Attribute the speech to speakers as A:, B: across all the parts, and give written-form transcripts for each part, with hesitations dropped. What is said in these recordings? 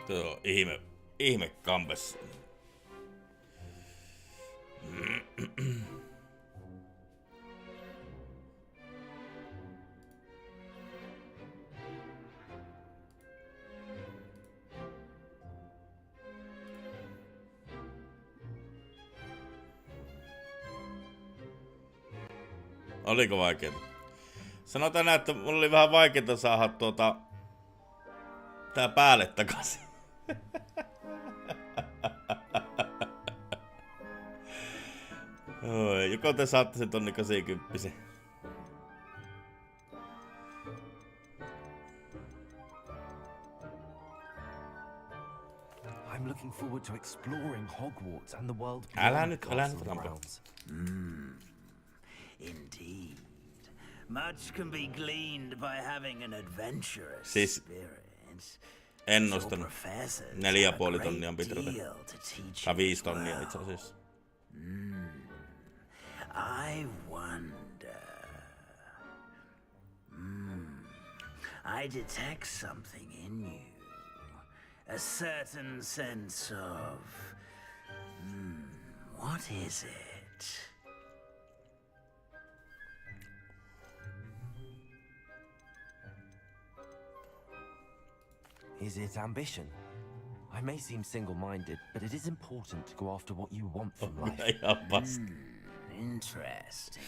A: Tuo on ihme kampes. Oliko vaikeeta? Sanotaan näin, että mulla oli vähän vaikeeta saada tää päälle takaisin. Oi, joko te saatte sen tonni 80.
B: I'm looking forward to exploring Hogwarts and the world
A: Älä
B: beyond
A: nyt
B: castle
A: Rampe.
B: grounds.
C: Indeed. Much can be gleaned by having an adventurous
A: Siis
C: spirit.
A: ennustanut. 4,5 tonnia on pitänyt. Tai 5 tonnia itse asiassa.
C: I wonder. I detect something in you. A certain sense of... what is it?
B: Is it ambition? I may seem single-minded, but it is important to go after what you want from life.
A: Ihan vasta.
C: Interesting.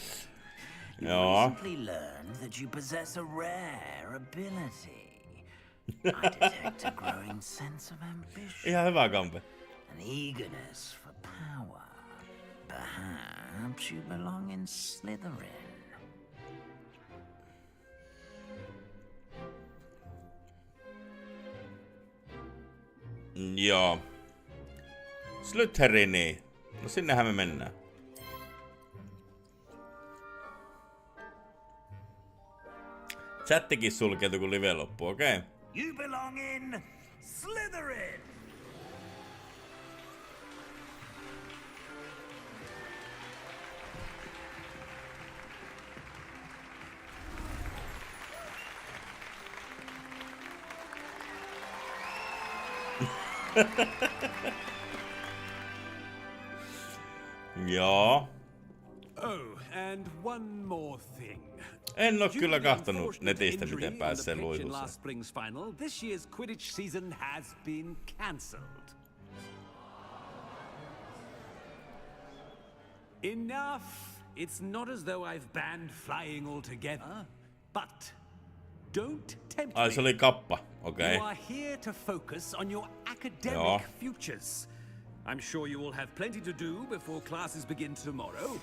C: You
A: Joo.
C: recently learned that you possess a rare ability. I detect a growing sense of ambition.
A: Ihan hyvä kampe.
C: An eagerness for power. Perhaps you belong in Slytherin.
A: Joo. Slytherini. No sinnehän me mennään. Chattikin sulkeutui kun live loppuu, okei. Okay.
C: You belong in Slytherin.
A: Joo.
D: Oh, and one more thing.
A: En oo kyllä kahtonut netistä, miten pääsee luiluun.
D: Last spring's final, this year's Quidditch season has been cancelled. Enough! It's not as though I've banned flying altogether, but don't tempt
A: Ai se oli kappa, okei.
D: You are here to focus on your academic
A: Joo.
D: futures. I'm sure you will have plenty to do before classes begin tomorrow.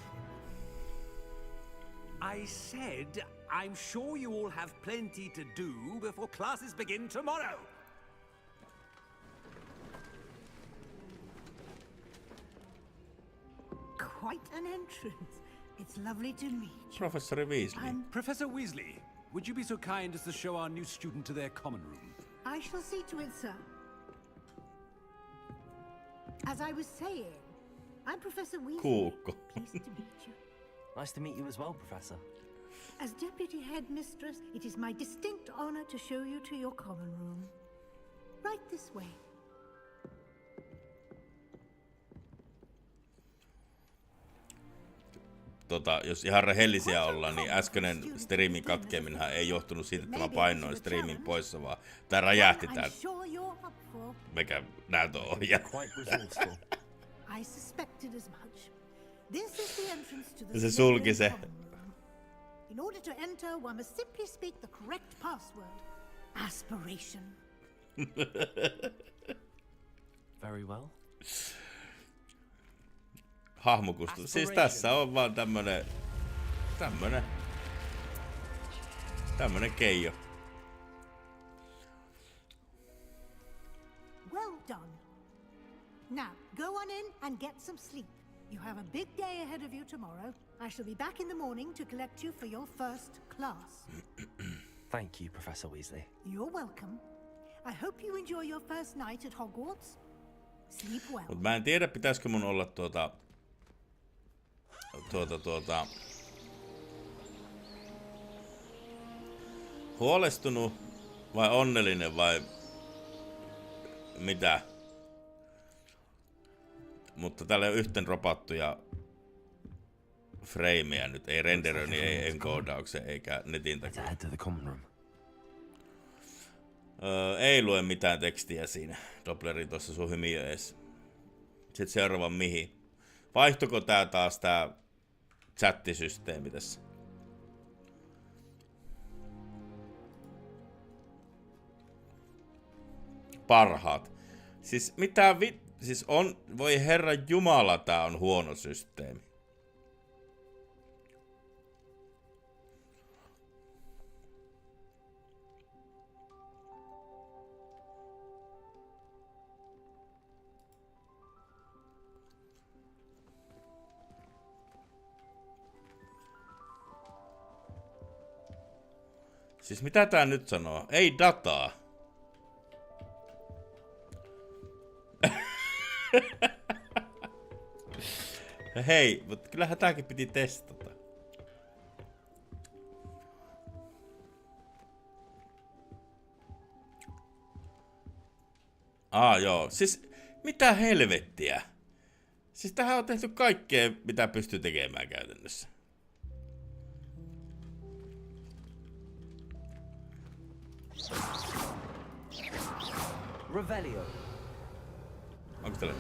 D: I said, I'm sure you all have plenty to do before classes begin tomorrow.
E: Quite an entrance. It's lovely to meet you.
A: Professori Weasley.
D: Professor Weasley, would you be so kind as to show our new student to their common room?
E: I shall see to it, sir. As I was saying, I'm Professor Weasley.
A: Kuukko.
E: Pleased to meet you.
B: Nice to meet you as well, Professor.
E: As Deputy Headmistress, it is my distinct honor to show you to your common room. Right this way.
A: Jos ihan rehellisiä ollaan, niin äskeinen striimin katkeaminenhan ei johtunut siitä, että mä painoin striimin poissa, vaan tää räjähti tää mikä näytönohja.
E: I suspected as much. This is the entrance to the
A: Se sulki se.
E: In order to enter, one must simply speak the correct password. Aspiration.
B: Very well.
A: Hahmokustu. Siis tässä on vaan tämmönen keijo.
E: Well done. Now, go on in and get some sleep. You have a big day ahead of you tomorrow. I shall be back in the morning to collect you for your first class.
B: Thank you, Professor Weasley.
E: You're welcome. I hope you enjoy your first night at Hogwarts. Sleep well.
A: Mut mä en tiedä, pitäisikö mun olla huolestunut vai onnellinen vai Mitä? Mutta täällä on yhten dropattuja frameja nyt. Ei renderöinnin, ei encodaukseen eikä netin takia.
B: Head to the common room.
A: Ei lue mitään tekstiä siinä. Doppleri tuossa sun hymiö ees. Sitten seuraava mihin. Vaihtuiko tää taas tää chattisysteemi tässä? Parhaat. Siis mitä siis on, voi herra jumala, tää on huono systeemi. Siis mitä tää nyt sanoo? Ei dataa. Hei, mutta kyllähän tääkin piti testata. Joo. Siis mitä helvettiä? Siis tähän on tehty kaikkea, mitä pystyy tekemään käytännössä.
F: Revelio.
A: Onko tällä?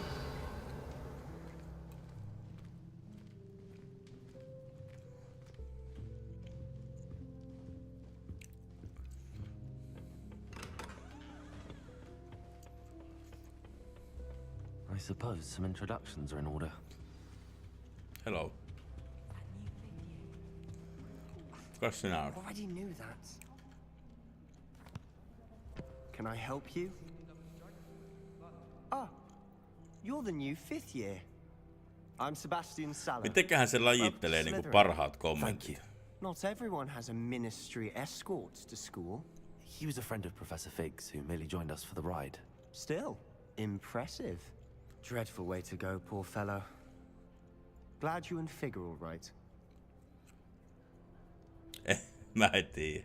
B: I suppose some introductions are in order.
A: Hello. Kukas sinä oot?
F: Already knew that. Can I help you? Ah, you're the new 5th year. I'm Sebastian Sala.
A: Mitenköhän se lajittelee niinku parhaat kommentit?
F: Not everyone has a ministry escort to school.
B: He was a friend of Professor Fig's who merely joined us for the ride.
F: Still, impressive. Dreadful way to go, poor fellow. Glad you and Fig are all right.
A: Mä en tiedä.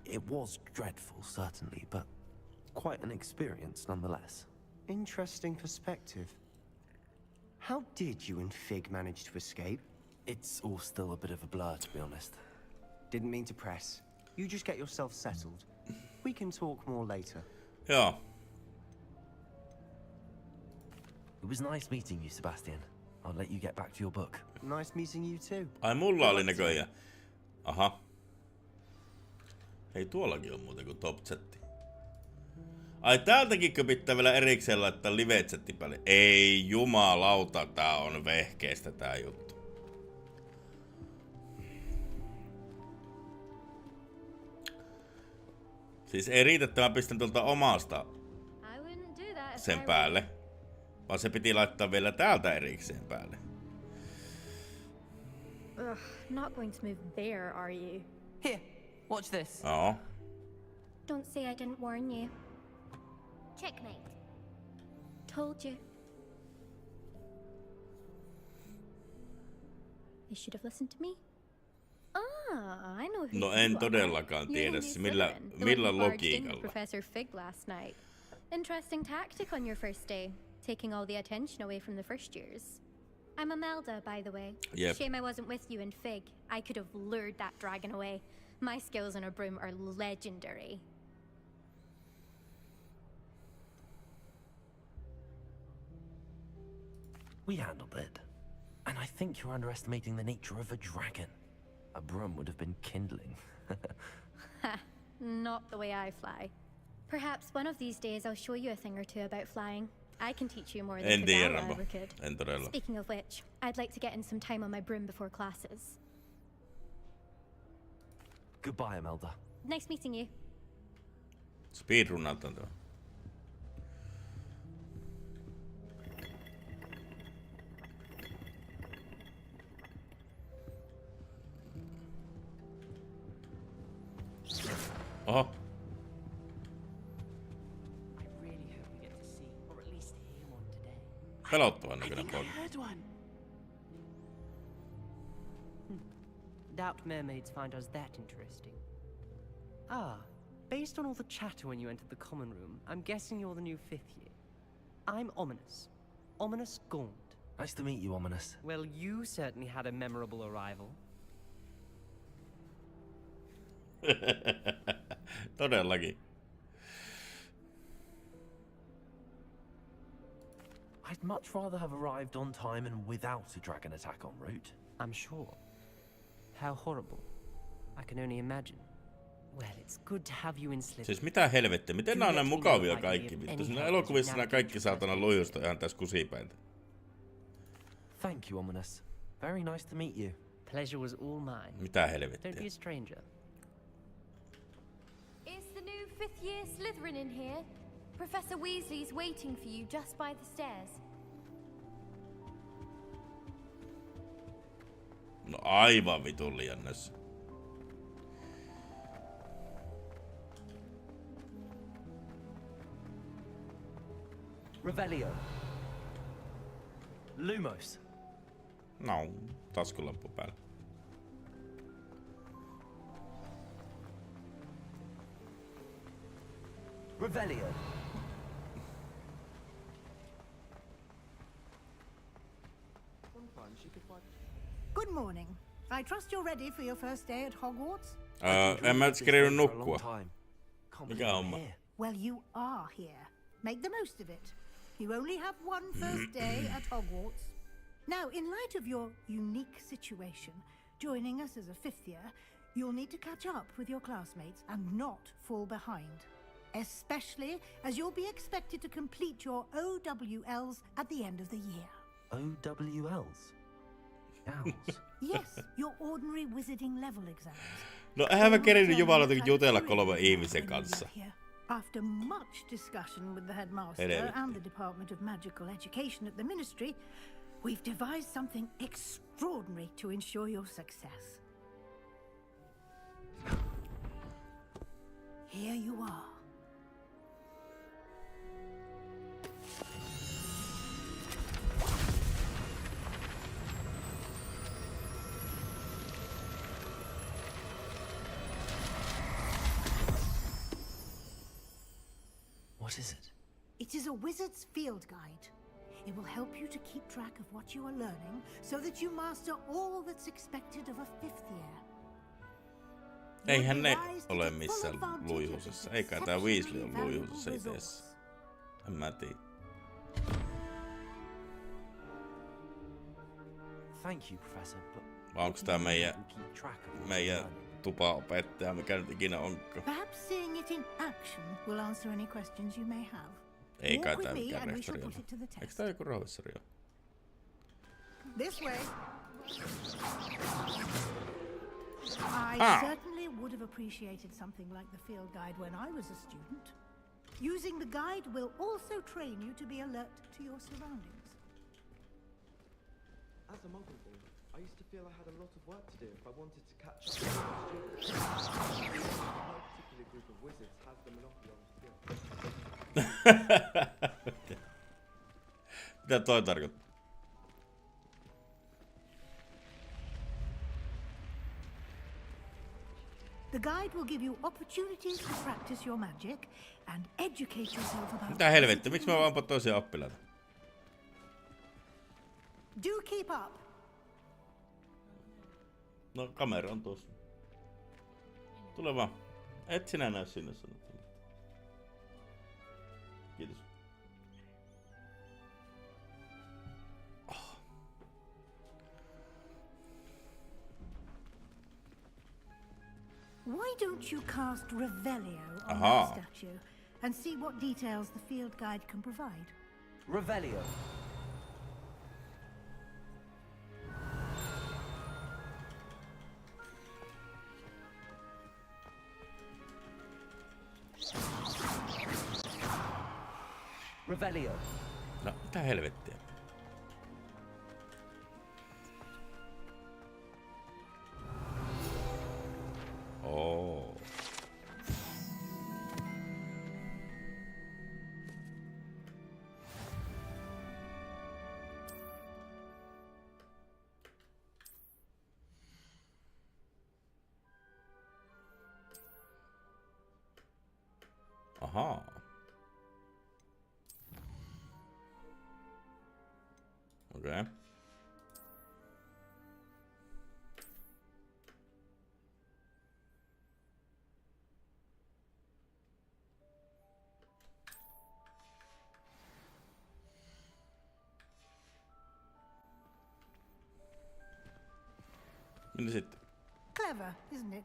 B: It was dreadful, certainly, but quite an experience nonetheless.
F: Interesting perspective. How did you and Fig manage to escape?
B: It's all still a bit of a blur, to be honest.
F: Didn't mean to press. You just get yourself settled. We can talk more later.
A: Joo.
B: It was nice meeting you, Sebastian. I'll let you get back to your book.
F: Nice meeting you too.
A: Ai mulla oli näköjään. Aha. Hei, tuollakin on muuten kuin top chatti. Ai täältäkinkö pitää vielä erikseen laittaa live chatti päälle? Ei jumalauta, tää on vehkeestä tää juttu. Siis ei riitä, että mä pistän tuolta omasta sen päälle. Vaan se piti laittaa vielä täältä erikseen päälle.
G: Ugh, not going to move there, are you?
H: Here, watch this.
A: Joo.
G: Don't say I didn't warn you.
I: Checkmate.
G: Told you. You should have listened to me. Ah, I know who
A: No
G: you
A: en
G: are.
A: todellakaan
G: You're
A: tiedä
G: the new
A: millä
G: Slytherin, the one who barged in
A: logiikalla.
G: with Professor Fig last night. Interesting tactic on your first day, taking all the attention away from the first years. I'm Imelda, by the way.
A: Yep.
G: Shame I wasn't with you in Fig. I could have lured that dragon away. My skills on a broom are legendary.
B: We handled it. And I think you're underestimating the nature of a dragon. A broom would have been kindling.
G: Ha, not the way I fly. Perhaps one of these days I'll show you a thing or two about flying. I can teach you more than
A: En tiedä,
G: Kadala ever could.
A: en todella.
G: Speaking of which, I'd like to get in some time on my broom before classes.
B: Goodbye, Imelda.
G: Nice meeting you.
A: Speedrunnataan tämä. Oho.
H: I really hope we get to see, or at least hear one today.
A: Pelottavan
H: I
A: näköinen
H: think I
A: poika.
H: heard one. Doubt mermaids find us that interesting. Ah, Based on all the chatter when you entered the common room, I'm guessing you're the new 5th year. I'm Ominous. Ominous Gaunt.
B: Nice to meet you, Ominous.
H: Well, you certainly had a memorable arrival.
A: Todellakin.
B: I'd much rather have arrived on time and without a dragon attack en route.
H: I'm sure. How horrible. I can only imagine. Well, it's good to have you in Slytherin.
A: Siis mitä helvettiä, miten nää on näin mukavia kaikki vittu? Siinä elokuvissa nää kaikki saatana luijusta ihan tässä kusipäintä.
B: Thank you, Ominous. Very nice to meet you.
H: Pleasure was all mine.
A: Mitä helvettiä?
H: Don't be a stranger.
G: Is the new 5th year Slytherin in here? Professor Weasley's waiting for you just by the stairs.
A: No aivan vitun liian näissä.
B: Revelio. Lumos.
A: No, taskulamppu päällä.
B: Revelio.
E: Good morning. I trust you're ready for your first day at Hogwarts?
A: En mä kerinyt nukkua. Mikä homma?
E: Well, you are here. Make the most of it. You only have one first day at Hogwarts. Now, in light of your unique situation, joining us as a 5th year, you'll need to catch up with your classmates and not fall behind. Especially as you'll be expected to complete your OWLs at the end of the year.
B: OWLs? Owls?
E: Yes, your ordinary wizarding level exams.
A: No eihän mä kerinyt jumalauta jutella 3 ihmisen kanssa.
E: After much discussion with the headmaster and the Department of Magical Education at the Ministry, we've devised something extraordinary to ensure your success. Here you are.
B: What is it?
E: It is a wizard's field guide. It will help you to keep track of what you are learning so that you master all that's expected of a 5th year.
A: Eihän ne ole missään luihuisessa. Eikä tää Weasley on luihuisessa itessä. En mä tiedä.
B: Thank you, Professor, but
A: Vai onks tää meidän tupaopettaja, mikä nyt ikinä onkaan?
E: Perhaps seeing it in action will answer any questions you may have.
A: Ei kai
E: Walk
A: tää
E: with me
A: mikään
E: and we shall
A: rehtori
E: put
A: ole.
E: it to the
A: Eiks
E: test.
A: tää joku professori ole?
E: This way. I certainly would have appreciated something like the field guide when I was a student. Using the guide will also train you to be alert to your surroundings.
J: As a muggle boy, I used to feel I had a lot of work to do if I wanted to catch up with the students. No particular group of wizards has the monopoly on skill.
A: Mitä toi tarkoittaa?
E: The guide will give you opportunities to practice your magic and educate yourself about.
A: Mitä helvettiä? Miksi mä vaan toisia oppilaita?
E: Do keep up.
A: No kamera on tossa. Tule vaan. Et sinä näy sinne sanottu. Kiitos.
E: Why don't you cast Revelio on
A: Aha.
E: that statue and see what details the field guide can provide?
B: Revelio. Revelio.
A: No, mitä helvettiä? Oh. Ahaa. Okei. Okay. Minne sitten?
E: Clever, isn't it?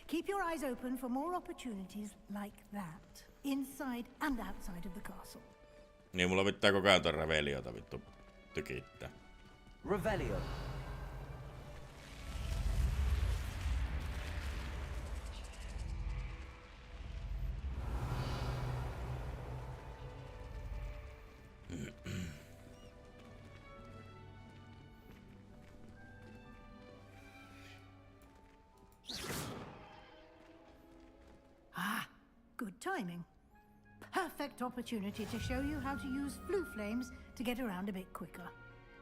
E: Keep your eyes open for more opportunities like that, inside and outside of the castle.
A: Niin mulla pitää koko ajan tuon Reveliota vittu tykittää.
B: Revelio.
E: Good timing. Perfect opportunity to show you how to use flue flames to get around a bit quicker.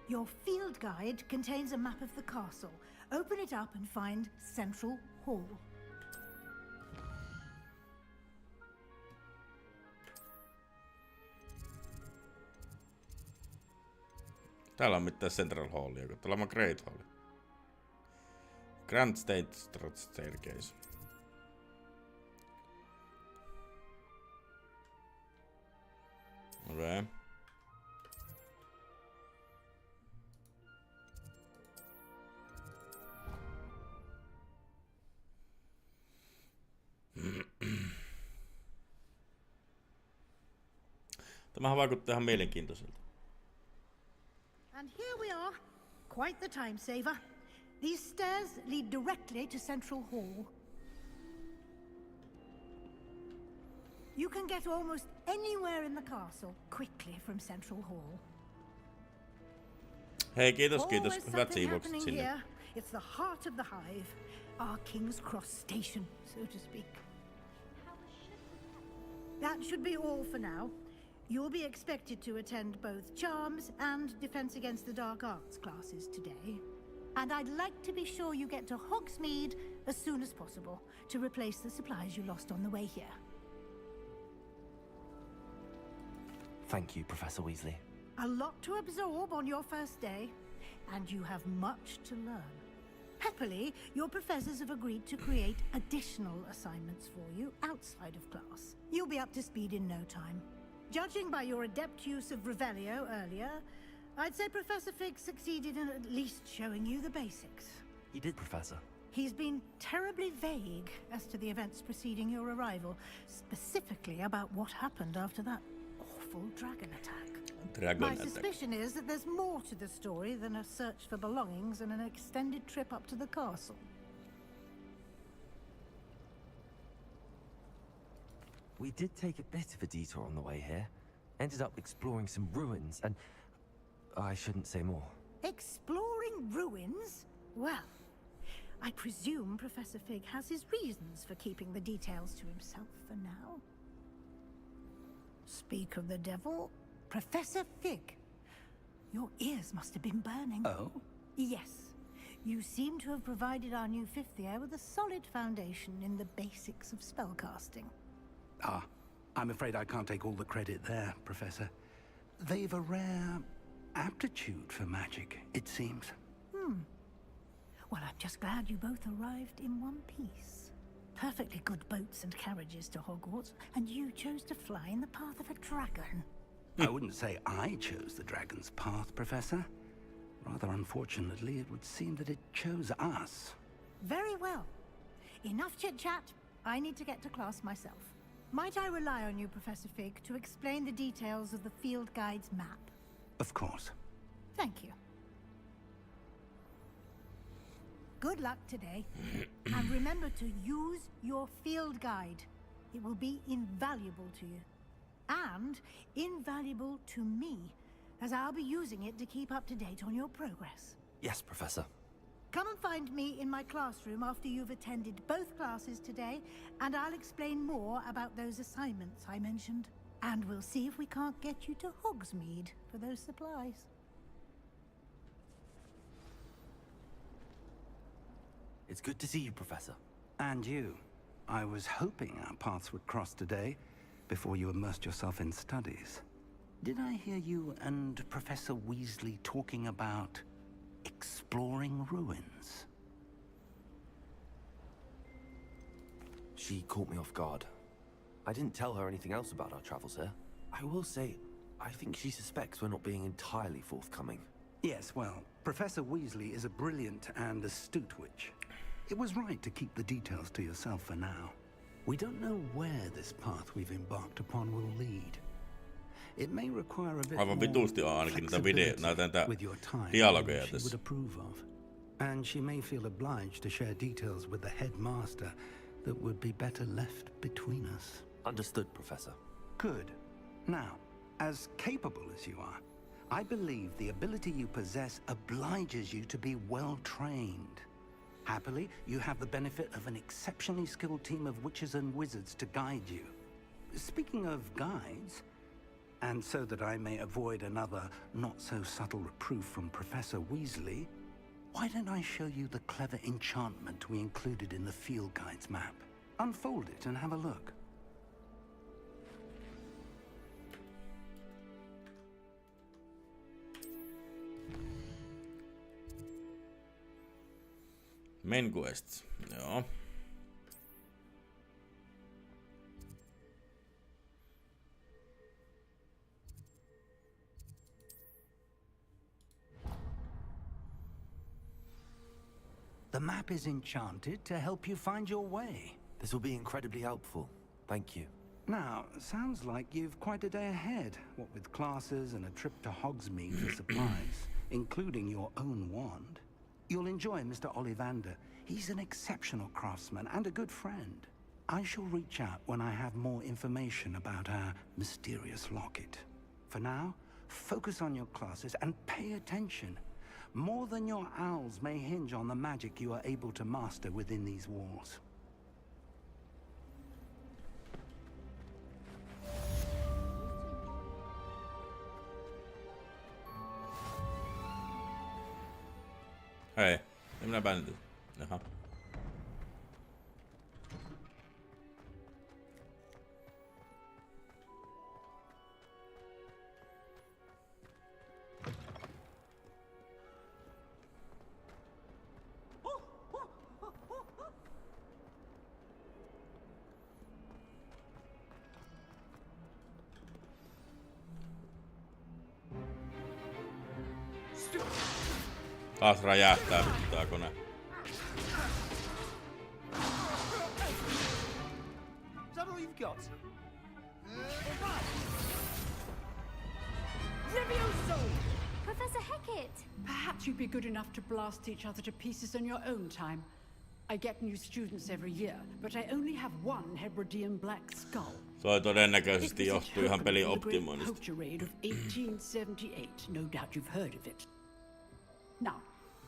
E: Your field guide contains a map of the castle. Open it up and find Central Hall.
A: Täällä on mitään Central Hallia, kun täällä on Great Hall. Grand Staircase. Okei. Okay. Tämähän vaikuttaa ihan mielenkiintoiselta.
E: And here we are. Quite the time saver. These stairs lead directly to Central Hall. You can get almost anywhere in the castle quickly from Central Hall.
A: Hei, kiitos.
E: Always
A: Hyvät
E: something
A: siivokset
E: happening
A: sinne.
E: here. It's the heart of the hive, our King's Cross station, so to speak. That should be all for now. You'll be expected to attend both Charms and Defense Against the Dark Arts classes today. And I'd like to be sure you get to Hogsmeade as soon as possible to replace the supplies you lost on the way here.
B: Thank you, Professor Weasley.
E: A lot to absorb on your first day, and you have much to learn. Happily, your professors have agreed to create additional assignments for you outside of class. You'll be up to speed in no time. Judging by your adept use of Revelio earlier, I'd say Professor Fig succeeded in at least showing you the basics.
B: You did, Professor.
E: He's been terribly vague as to the events preceding your arrival, specifically about what happened after that awful dragon attack. My suspicion is that there's more to the story than a search for belongings and an extended trip up to the castle.
B: We did take a bit of a detour on the way here. Ended up exploring some ruins and... I shouldn't say more.
E: Exploring ruins? Well, I presume Professor Fig has his reasons for keeping the details to himself for now. Speak of the devil, Professor Fig. Your ears must have been burning.
D: Oh?
E: Yes. You seem to have provided our new fifth year with a solid foundation in the basics of spellcasting.
D: Ah, I'm afraid I can't take all the credit there, Professor. They've a rare aptitude for magic, it seems.
E: Well, I'm just glad you both arrived in one piece. Perfectly good boats and carriages to Hogwarts, and you chose to fly in the path of a dragon.
D: I wouldn't say I chose the dragon's path, Professor. Rather unfortunately, it would seem that it chose us.
E: Very well. Enough chit-chat. I need to get to class myself. Might I rely on you, Professor Fig, to explain the details of the field guide's map?
D: Of course.
E: Thank you. Good luck today. And remember to use your field guide. It will be invaluable to you. And invaluable to me, as I'll be using it to keep up to date on your progress.
B: Yes, Professor.
E: Come and find me in my classroom after you've attended both classes today, and I'll explain more about those assignments I mentioned. And we'll see if we can't get you to Hogsmeade for those supplies.
B: It's good to see you, Professor.
D: And you. I was hoping our paths would cross today. before you immersed yourself in studies. Did I hear you and Professor Weasley talking about exploring ruins?
B: She caught me off guard. I didn't tell her anything else about our travels here. I will say, I think she suspects we're not being entirely forthcoming.
D: Yes, well, Professor Weasley is a brilliant and astute witch. It was right to keep the details to yourself for now. We don't know where this path we've embarked upon will lead. It may require a bit
A: Aivan
D: more
A: vitusti on ainakin näitä
D: flexibility with your time
A: dialogeja
D: than she
A: tässä.
D: would approve of. And she may feel obliged to share details with the headmaster that would be better left between us.
B: Understood, Professor.
D: Good. Now, as capable as you are, I believe the ability you possess obliges you to be well trained. Happily, you have the benefit of an exceptionally skilled team of witches and wizards to guide you. Speaking of guides, and so that I may avoid another not-so-subtle reproof from Professor Weasley, why don't I show you the clever enchantment we included in the field guide's map? Unfold it and have a look.
A: Main quests. Joo.
D: The map is enchanted to help you find your way.
B: This will be incredibly helpful. Thank you.
D: Now, sounds like you've quite a day ahead, what with classes and a trip to Hogsmeade for supplies, including your own wand. You'll enjoy Mr. Ollivander. He's an exceptional craftsman and a good friend. I shall reach out when I have more information about our mysterious locket. For now, focus on your classes and pay attention. More than your owls may hinge on the magic you are able to master within these walls.
A: Hei, minä bändin. Jaha. Taas räjähtää vittu tää kone.
H: Is that all you've got?
K: Levioso!
G: Professor Hecat!
K: Perhaps you'd be good enough to blast each other to pieces in your own time. I get new students every year, but I only have one Hebridean black skull.
A: Toi todennäköisesti johtuu ihan pelin optimoinnista.
K: Poacher raid of 1878. No doubt you've heard of it. Now,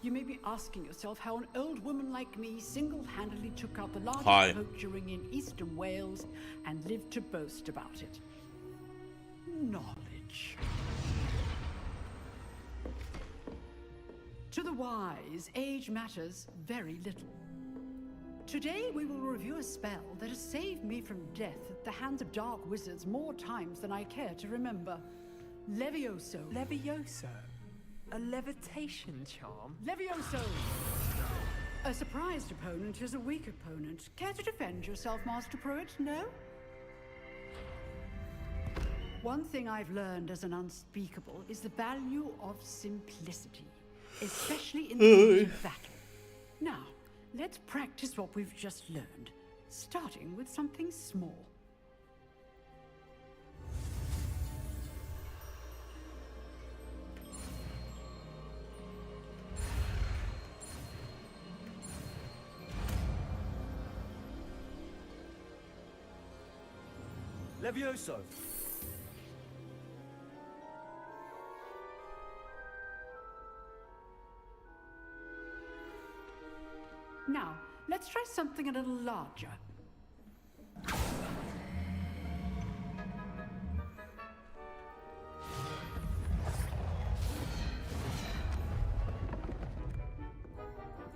K: you may be asking yourself how an old woman like me single-handedly took out the largest poacher ring in eastern Wales and lived to boast about it. Knowledge. To the wise, age matters very little. Today we will review a spell that has saved me from death at the hands of dark wizards more times than I care to remember. Levioso.
H: Levioso? A levitation charm?
K: Levioso! A surprised opponent is a weak opponent. Care to defend yourself, Master Pruitt? No? One thing I've learned as an unspeakable is the value of simplicity, especially in the heat of battle. Now, let's practice what we've just learned, starting with something small.
H: Levioso!
K: Now, let's try something a little larger.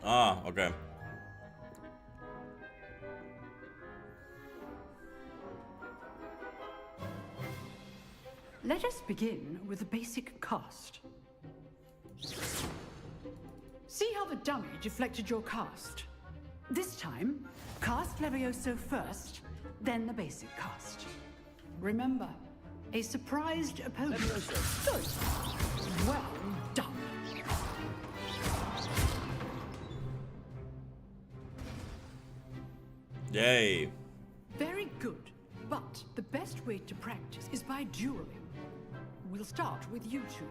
A: Ah, okei.
K: Let us begin with the basic cast. See how the dummy deflected your cast? This time, cast Levioso first, then the basic cast. Remember, a surprised opponent. Good. Well done.
A: Yay.
K: Very good. But the best way to practice is by dueling. We'll start with you two.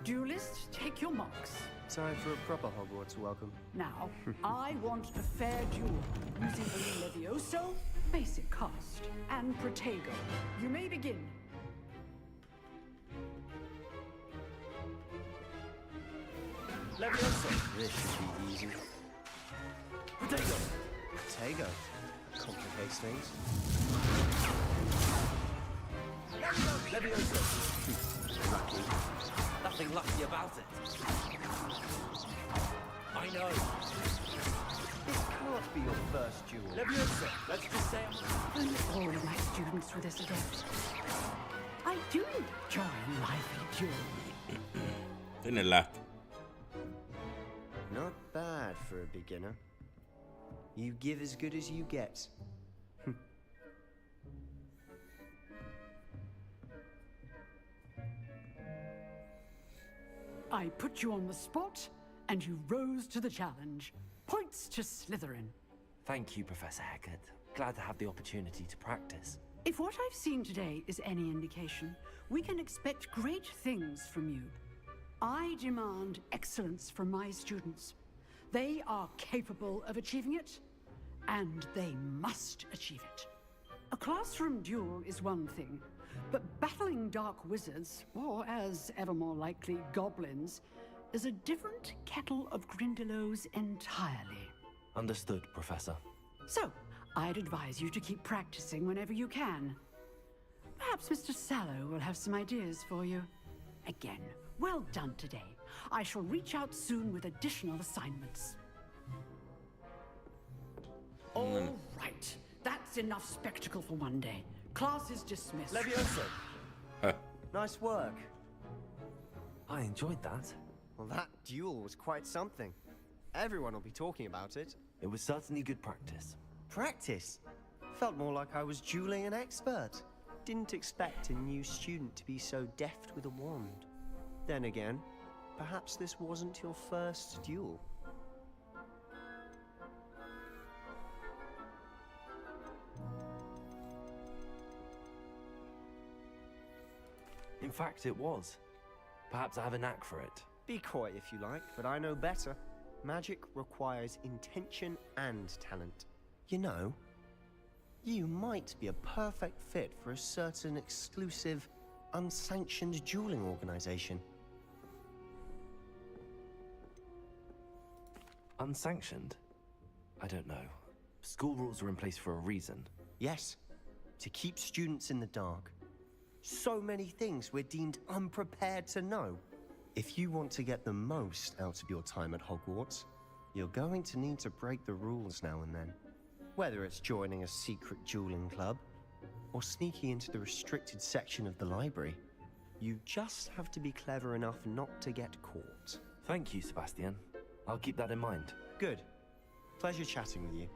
K: Duelists, take your marks.
F: Time for a proper Hogwarts welcome.
K: Now, I want a fair duel using only Levioso, basic cast, and Protego. You may begin.
F: Levioso. This should be easy. Protego. Protego. Complicates things.
B: Levioso. Lucky. Nothing lucky about it. I know.
F: This can't be your first duel.
B: Levioso. Let's just say
K: And all of my students were this adept. I do enjoy a lively duel.
A: Sinne lähti.
F: Not bad for a beginner. You give as good as you get.
K: I put you on the spot, and you rose to the challenge. Points to Slytherin.
B: Thank you, Professor Hecat. Glad to have the opportunity to practice.
K: If what I've seen today is any indication, we can expect great things from you. I demand excellence from my students. They are capable of achieving it, and they must achieve it. A classroom duel is one thing, but battling dark wizards, or as ever more likely, goblins, is a different kettle of Grindylows entirely.
B: Understood, Professor.
K: So, I'd advise you to keep practicing whenever you can. Perhaps Mr. Sallow will have some ideas for you. Again, well done today. I shall reach out soon with additional assignments. All right. That's enough spectacle for one day. Class is dismissed.
F: Levioso. Nice work.
B: I enjoyed that.
F: Well, that duel was quite something. Everyone will be talking about it.
B: It was certainly good practice.
F: Practice? Felt more like I was dueling an expert. Didn't expect a new student to be so deft with a wand. Then again, perhaps this wasn't your first duel.
B: In fact, it was. Perhaps I have a knack for it.
F: Be coy if you like, but I know better. Magic requires intention and talent. You know, you might be a perfect fit for a certain exclusive, unsanctioned dueling organization.
B: Unsanctioned? I don't know. School rules are in place for a reason.
F: Yes, to keep students in the dark. So many things we're deemed unprepared to know. If you want to get the most out of your time at Hogwarts, you're going to need to break the rules now and then. Whether it's joining a secret dueling club, or sneaking into the restricted section of the library, you just have to be clever enough not to get caught.
B: Thank you, Sebastian. I'll keep that in mind.
F: Good. Pleasure chatting with you.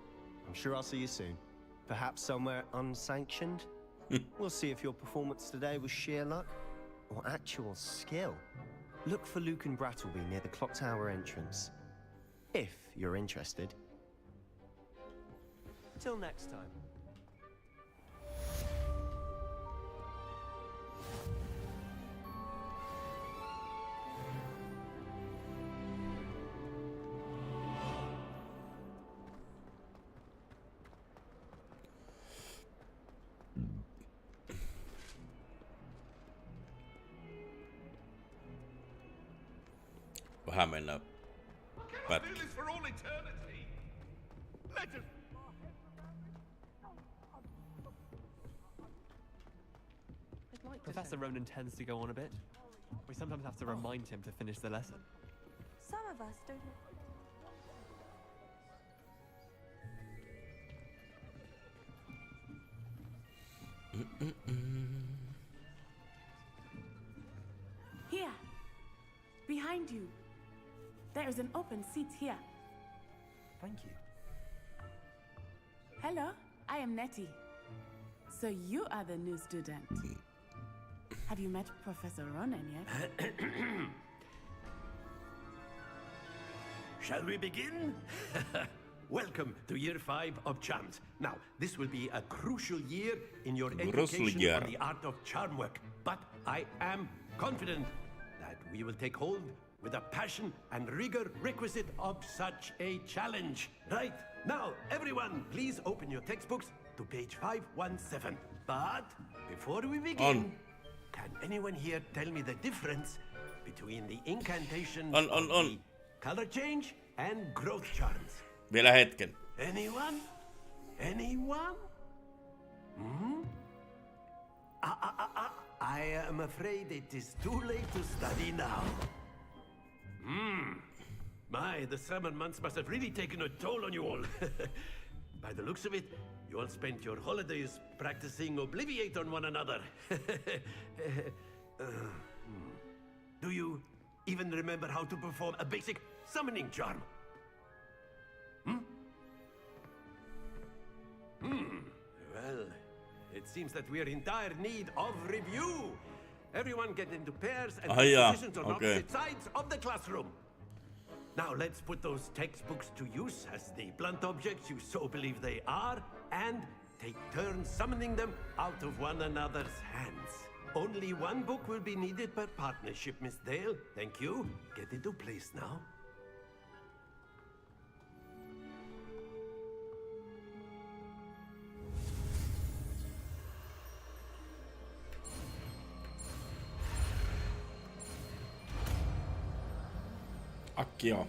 F: I'm sure I'll see you soon. Perhaps somewhere unsanctioned? We'll see if your performance today was sheer luck or actual skill. Look for Luke and Brattleby near the clock tower entrance. If you're interested. Till next time.
A: Vähän mennä pätki.
J: Professor Ronan tends to go on a bit. We sometimes have to remind him to finish the lesson.
L: Some of us don't.
M: you. There is an open seat here.
B: Thank you.
M: Hello, I am Nettie. So you are the new student. Have you met Professor Ronan yet?
N: Shall we begin? Welcome to year 5 of charms. Now, this will be a crucial year in your education on the art of charm work. But I am confident that we will take hold with the passion and rigor requisite of such a challenge. Right, now, everyone, please open your textbooks to page 517. But before we begin, can anyone here tell me the difference between the incantations of the color change and growth charms?
A: Vielä hetken.
N: Anyone? Anyone? I am afraid it is too late to study now. My, the summer months must have really taken a toll on you all. By the looks of it, you all spent your holidays practicing Obliviate on one another. Do you even remember how to perform a basic summoning charm? Well, it seems that we are in dire need of review. Everyone get into pairs and take positions on opposite sides of the classroom. Now let's put those textbooks to use as the blunt objects you so believe they are, and take turns summoning them out of one another's hands. Only one book will be needed per partnership, Miss Dale. Thank you. Get into place now.
A: Accio.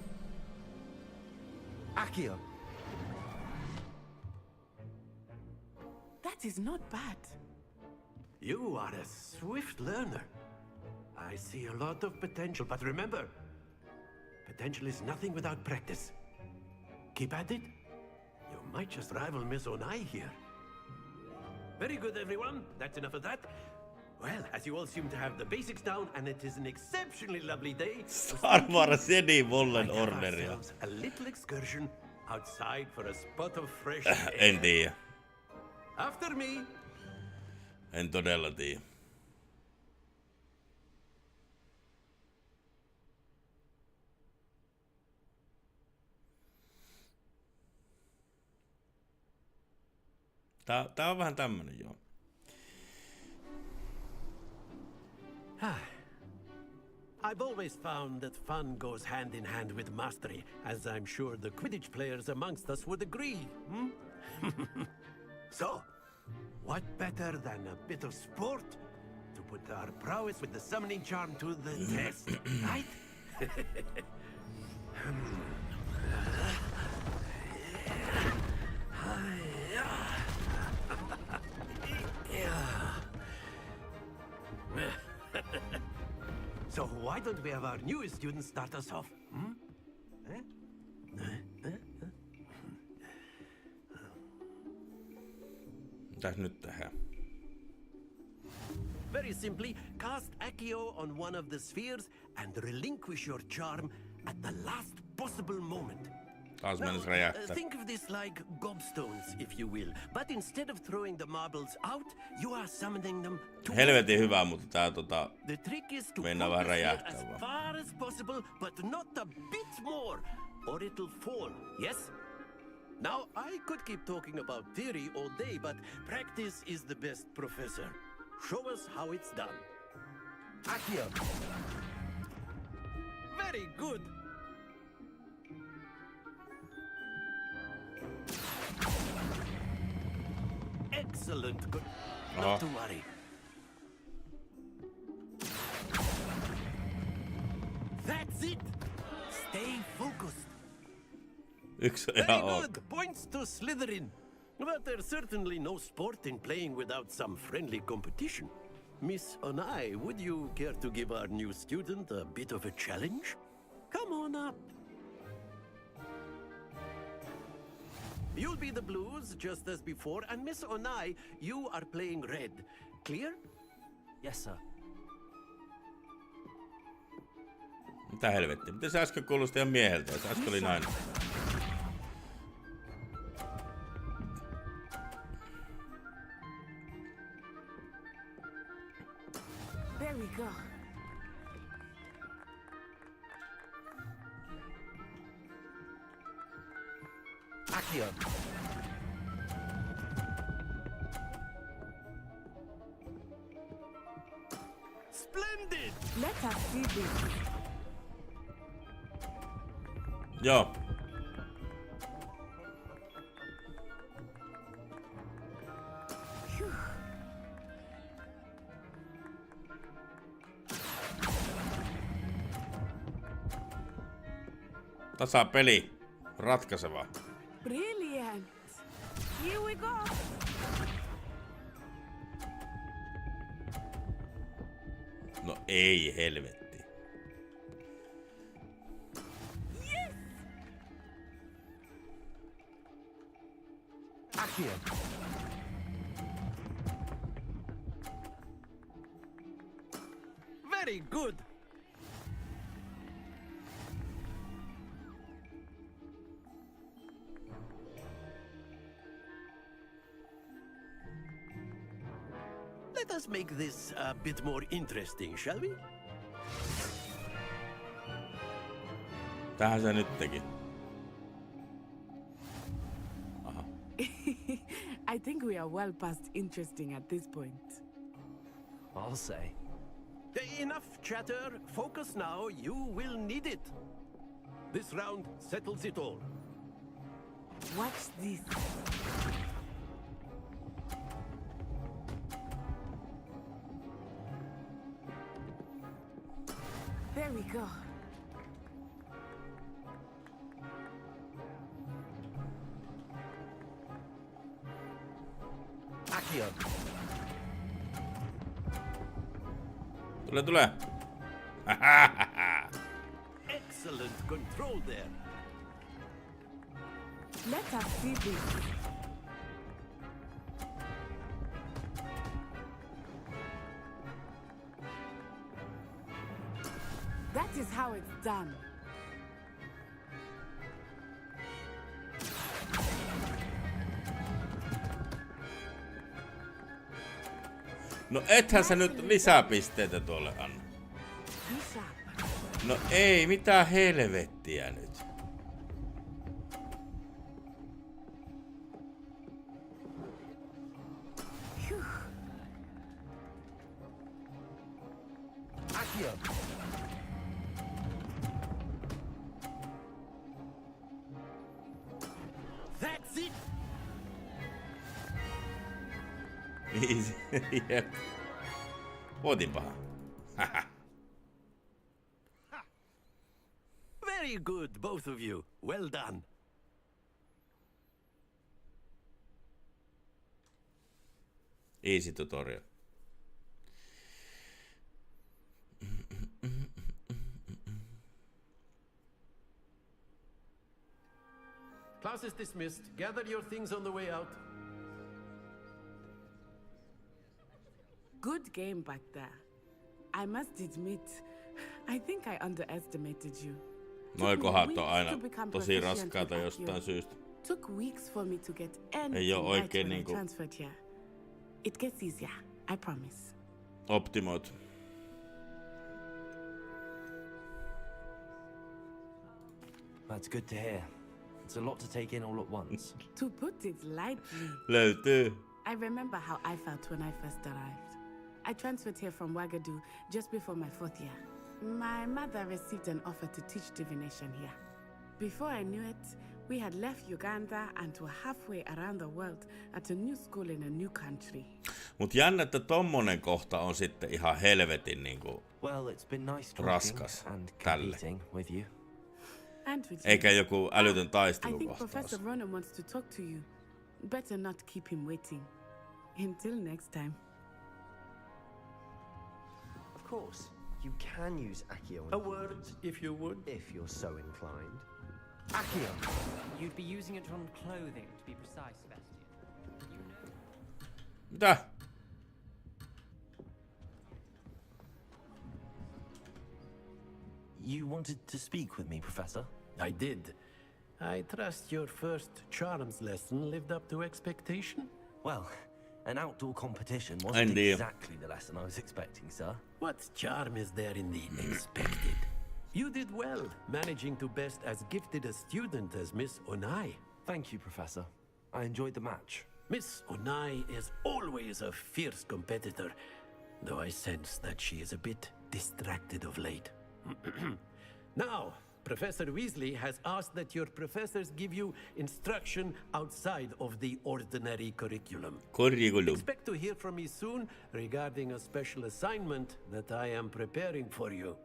N: Accio.
M: That is not bad.
N: You are a swift learner. I see a lot of potential, but remember, potential is nothing without practice. Keep at it. You might just rival Miss Onai here. Very good, everyone. That's enough of that. Well, as you all seem to have the basics down, and it is an exceptionally lovely day,
A: Star Wars Jedi-Fallen Orderia.
N: A little excursion outside for a spot of fresh
A: En tiedä.
N: After me.
A: En todella tiedä. Tää on vähän tämmönen, joo.
N: I've always found that fun goes hand in hand with mastery, as I'm sure the Quidditch players amongst us would agree. So, what better than a bit of sport to put our prowess with the summoning charm to the test, right? So why don't we have our newest student start us off?
A: Mitäs nyt tehdään?
N: Very simply, cast Accio on one of the spheres and relinquish your charm at the last possible moment.
A: Taas mennessä räjähtää.
N: Think of this like gobstones, if you will. But instead of throwing the marbles out, you are summoning them to...
A: Helvetin hyvä, mutta tää
N: The trick is to
A: mennään vähän räjähtää
N: as
A: vaan.
N: far as possible, but not a bit more, or it'll fall. Yes? Now, I could keep talking about theory all day, but practice is the best professor. Show us how it's done. Accio. Very good. Excellent. Good. Not to worry. That's it. Stay focused. Very good. Points to Slytherin. But there's certainly no sport in playing without some friendly competition. Miss Onai, would you care to give our new student a bit of a challenge? Come on up. You'll be the blues, just as before, and Miss Onai, you are playing red. Clear?
F: Yes, sir.
A: Mitä helvettiä? Miten se äsken kuulosti ihan mieheltä? Se äsken oli nainen.
M: There we go.
B: Accio.
N: Splendid!
M: Let us see this.
A: Joo. Tasapeli. Ratkaiseva.
M: Brilliant. Here we go.
A: No ei helvetti.
M: Yes.
B: Accio.
N: Very good. Let us make this a bit more interesting, shall we?
A: Tähän se nyt teki. Aha.
M: I think we are well past interesting at this point.
B: I'll say.
N: Enough chatter. Focus now. You will need it. This round settles it all.
M: Watch this. There we go.
B: Accio.
A: Tule.
N: Excellent control there.
M: Let us see this. That is how it's done.
A: No ethän sä nyt lisäpisteitä tuolle anna. No ei, mitä helvettiä nyt.
B: Accio.
N: That's it.
A: Easy. Jep. Voitinpahan.
N: Very good, both of you. Well done.
A: Easy tutorial.
N: Class is dismissed. Gather your things on the way out.
M: Good game back there. I must admit, I think I underestimated you.
A: Noi kohdat on aina tosi raskaita jostain syystä.
M: Took weeks for me to get anything
A: Ei oo
M: right
A: oikein
M: when I
A: niinku
M: transferred here. It gets easier, I promise.
A: optimoitu.
B: That's good to hear. It's a lot to take in all at once.
M: To put it lightly.
A: Löytyy.
M: I remember how I felt when I first arrived. I transferred here from Wagadu just before my 4th year. My mother received an offer to teach divination here. Before I knew it, we had left Uganda and were halfway around the world at a new school in a new country.
A: Mut jännä, että tommonen kohta on sitten ihan helvetin niinku
B: Well, it's been nice
A: raskas
B: and
A: tälle.
B: competing with you.
M: And with
A: Eikä
M: you.
A: joku älytön
M: I think
A: taistelukohtaus.
M: Professor Ronan wants to talk to you. Better not keep him waiting. Until next time.
F: Of course, you can use Accio.
N: A word, if you would.
F: If you're so inclined.
B: Accio.
H: You'd be using it on clothing, to be precise, Sebastian. You know.
A: Mitä?
B: You wanted to speak with me, Professor?
N: I did. I trust your first charms lesson lived up to expectation?
B: Well, an outdoor competition wasn't
A: Indeed.
B: exactly the lesson I was expecting, sir.
N: What charm is there in the expected? You did well, managing to best as gifted a student as Miss Onai.
B: Thank you, Professor. I enjoyed the match.
N: Miss Onai is always a fierce competitor, though I sense that she is a bit distracted of late. Now, Professor Weasley has asked that your professors give you instruction outside of the ordinary curriculum. Expect to hear from me soon regarding a special assignment that I am preparing for you.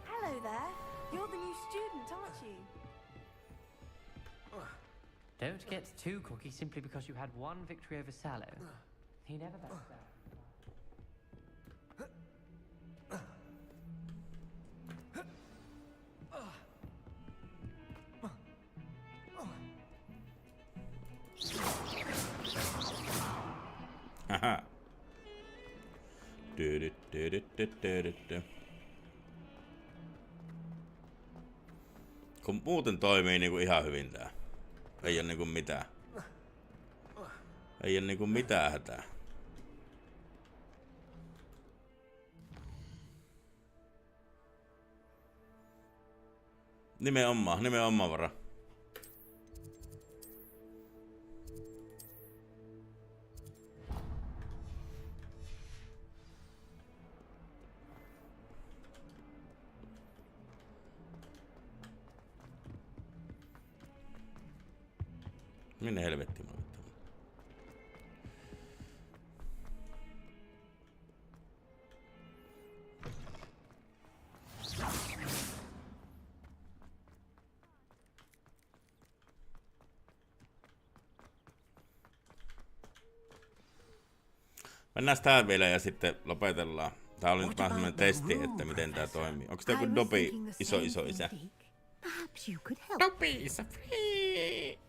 L: Hello there. You're the new student, aren't you?
H: Don't get too cocky simply because you had one victory over Sallow. He never backs down.
A: Haha. Kun muuten toimii niinku ihan hyvin tää. Ei oo niinku mitään. Ei oo niinku mitään hätää. Nimenomaan vara. Minne helvettiin mä oon? Mennään tää vielä ja sitten lopetellaan. Tää oli nyt vähän semmonen testi, että miten tää toimii. Onks tää joku Dobby iso isä? Dobby is a free!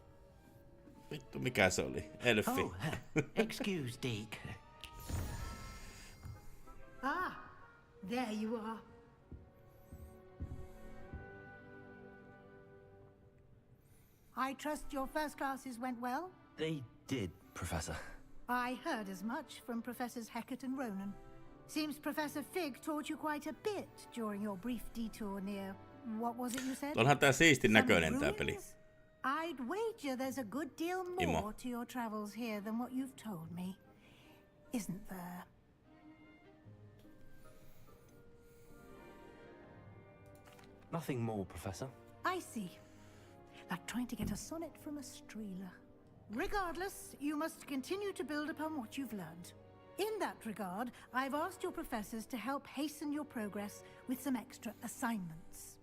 A: Vittu, mikä se oli? Elfi.
C: Oh, excuse, Deke.
E: Ah, there you are. I trust your first classes went well?
B: They did, Professor.
E: I heard as much from Professors Hecat and Ronan. Seems Professor Fig taught you quite a bit during your brief detour near... What was it you said?
A: Onhan tää siistin näköinen tää peli.
E: I'd wager there's a good deal more to your travels here than what you've told me. Isn't there?
B: Nothing more, Professor.
E: I see. Like trying to get a sonnet from a streeler. Regardless, you must continue to build upon what you've learned. In that regard, I've asked your professors to help hasten your progress with some extra assignments.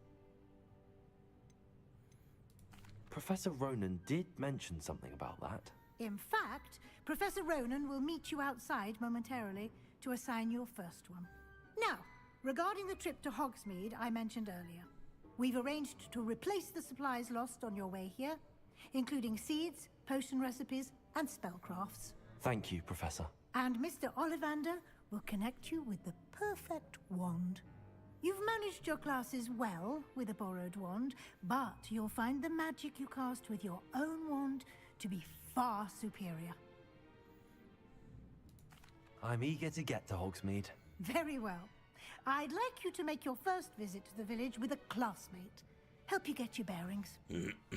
B: Professor Ronan did mention something about that.
E: In fact, Professor Ronan will meet you outside momentarily to assign your first one. Now, regarding the trip to Hogsmeade I mentioned earlier, we've arranged to replace the supplies lost on your way here, including seeds, potion recipes, and spellcrafts.
B: Thank you, Professor.
E: And Mr. Ollivander will connect you with the perfect wand. You've managed your classes well with a borrowed wand, but you'll find the magic you cast with your own wand to be far superior.
B: I'm eager to get to Hogsmeade.
E: Very well. I'd like you to make your first visit to the village with a classmate. Help you get your bearings.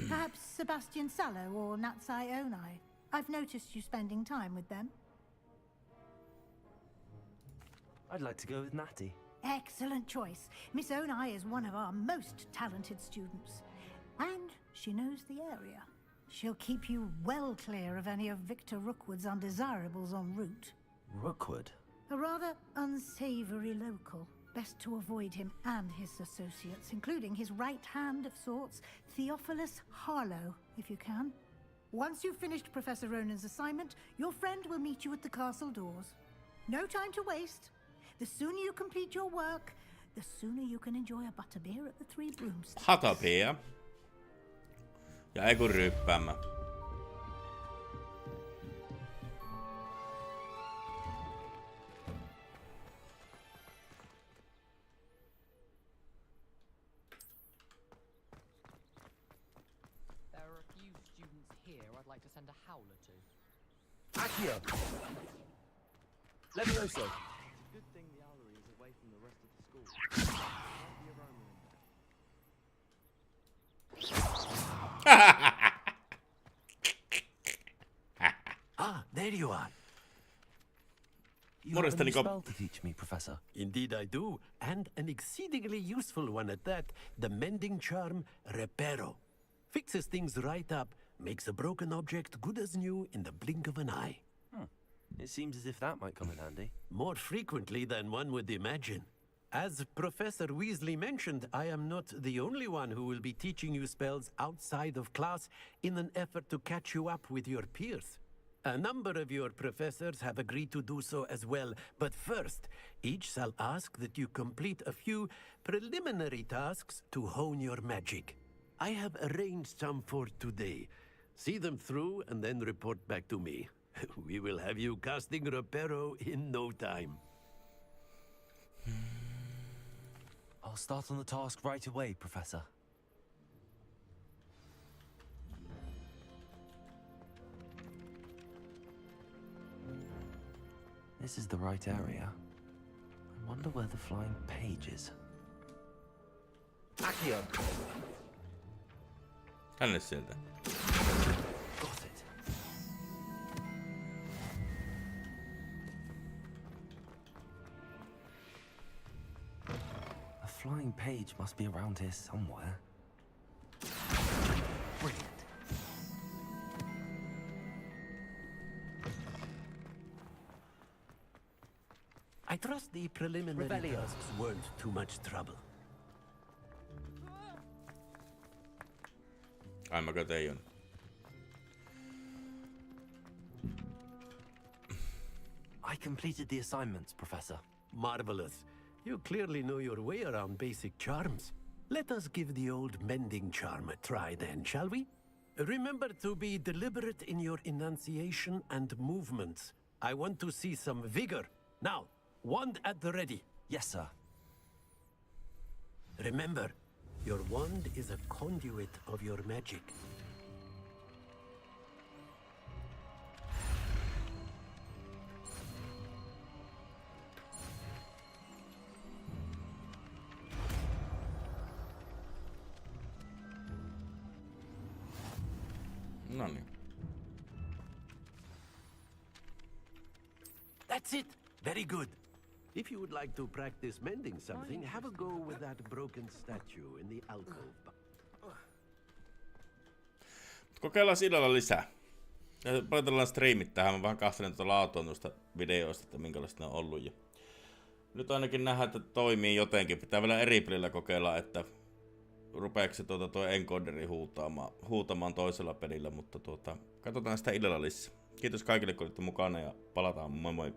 E: Perhaps Sebastian Sallow or Natsai Onai. I've noticed you spending time with them.
B: I'd like to go with Natty.
E: Excellent choice. Miss Onai is one of our most talented students. And she knows the area. She'll keep you well clear of any of Victor Rookwood's undesirables en route.
B: Rookwood?
E: A rather unsavory local. Best to avoid him and his associates, including his right hand of sorts, Theophilus Harlow, if you can. Once you've finished Professor Ronan's assignment, your friend will meet you at the castle doors. No time to waste. The sooner you complete your work, the sooner you can enjoy a butterbeer at the Three Broomsticks.
A: Butterbeer. Ja ei kun ryppäämään.
O: students here I'd like to send a howler to.
B: Accio! Levioso!
J: It's a good thing the owlery is away from the rest of the school. There might be aroma in there.
N: Ah, there you are.
B: You have a new spell to teach me, Professor.
N: Indeed I do, and an exceedingly useful one at that. The mending charm, Reparo. Fixes things right up, makes a broken object good as new in the blink of an eye.
B: It seems as if that might come in handy.
N: More frequently than one would imagine. As Professor Weasley mentioned, I am not the only one who will be teaching you spells outside of class in an effort to catch you up with your peers. A number of your professors have agreed to do so as well, but first, each shall ask that you complete a few preliminary tasks to hone your magic. I have arranged some for today. See them through and then report back to me. We will have you casting Reparo in no time.
B: I'll start on the task right away, Professor. This is the right area. I wonder where the flying page is. Accio!
A: Tänne sieltä.
B: Got it. A flying page must be around here somewhere. Brilliant.
N: I trust the preliminary tasks weren't too much trouble.
A: Ai mäkö tein.
B: I completed the assignments, Professor.
N: Marvelous. You clearly know your way around basic charms. Let us give the old mending charm a try then, shall we? Remember to be deliberate in your enunciation and movements. I want to see some vigor. Now, wand at the ready.
B: Yes, sir.
N: Remember, your wand is a conduit of your magic.
A: Noniin.
N: That's it. Very good. If you would like to practice mending something, have a go with that broken statue in the alcove.
A: Kokeillaan illalla lisää. Ja aloitellaan striimit tähän. Mä vähän katselen tuota laatua noista videoista, että minkälaista ne on ollut. Ja nyt ainakin nähdään, että toimii jotenkin. Pitää vielä eri pelillä kokeilla, että rupeeko se tuo encoderi huutamaan toisella pelillä. Mutta katsotaan sitä illalla lisää. Kiitos kaikille, kun olitte mukana ja palataan. Moi moi!